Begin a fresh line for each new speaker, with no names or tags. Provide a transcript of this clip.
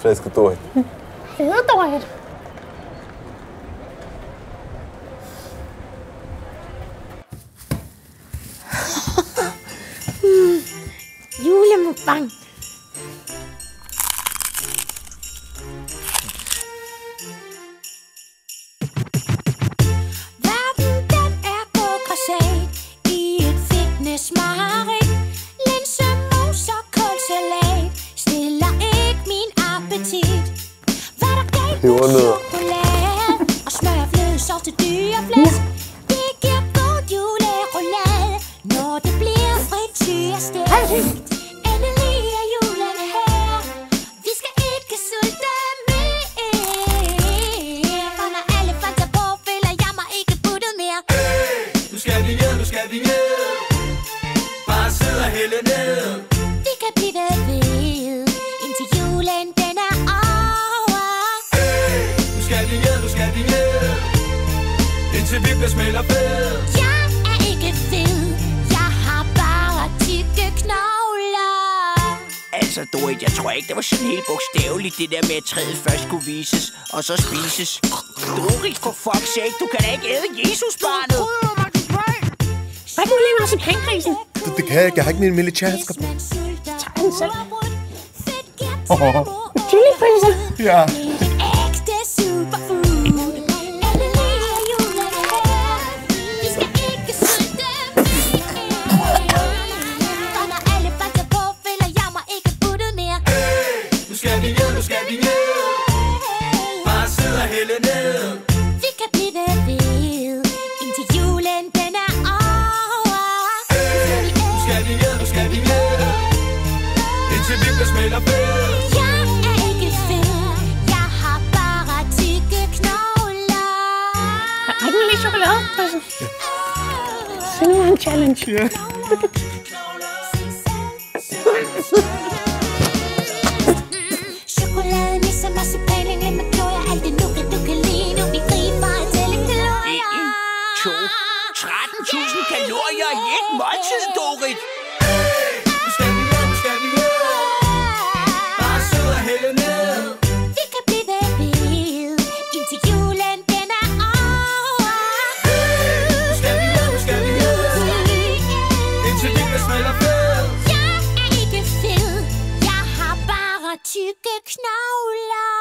flaske Dorit.
Fede Dorit. Julemukbang.
Verden, den er på græsat i et fitnessmareridt. Linse, mus og kålsalat stiller ikke min appetit. Hvad der galt med chokolade og smørflødesovs til dyreflæsk? Det giver god juleroulade, når det bliver frityrestegt. Endelig er julen her. Vi skal ikke sulte mere. For når alle fandt sig på, føler jeg mig ikke puttet mere.
Nu skal vi hjem, nu skal vi hjem. Bare sidde og hælde ned.
Vi kan blive ved, indtil julen den er over.
Nu skal vi hjem, nu skal vi hjem. Indtil vi bliver smelter fed.
Jeg er ikke fed, jeg har bare tykke knogler.
Altså, Dorit, jeg tror ikke, det var sådan helt bogstaveligt, det der med, at træet først skulle vises, og så spises. Dorit, for fuck's sake, du kan da ikke æde Jesus-barnet.
Hvad er det, du lige med marcipangrisen?
Det kan jeg ikke. Jeg har ikke min militærhandsker på.
Tag den selv. Chilifrisen.
Ja.
Ægte superfood. Endelig er julen her. Vi skal ikke sulte mere. For når alle fandt sig på, føler jeg mig ikke puttet mere.
Nu skal vi hjem, nu skal vi hjem. Bare sidde og hælde ned.
Vi kan blive ved, indtil julen den er over.
Nu skal vi hjem, nu skal vi hjem. Indtil vi bliver smelter fed.
Jeg er ikke fed, jeg har bare tykke knogler.
Har ikke lige chokolade? Så nu er en challenge.
Ja.
Chokolade, nisse, marcipan, engle med glorie. Alt det nu kan du kan lide, nu vi fri fra at tælle kalorier.
1, 2, 13.000 kalorier i et måltid, Dorit.
Nu skal vi hjem, nu skal vi hjem. Bare sidde og hælde ned.
Vi kan blive ved, indtil julen den er over.
Nu skal vi hjem, nu skal vi hjem. Indtil vi bliver smelter fed.
Jeg er ikke fed, jeg har bare tykke knogler.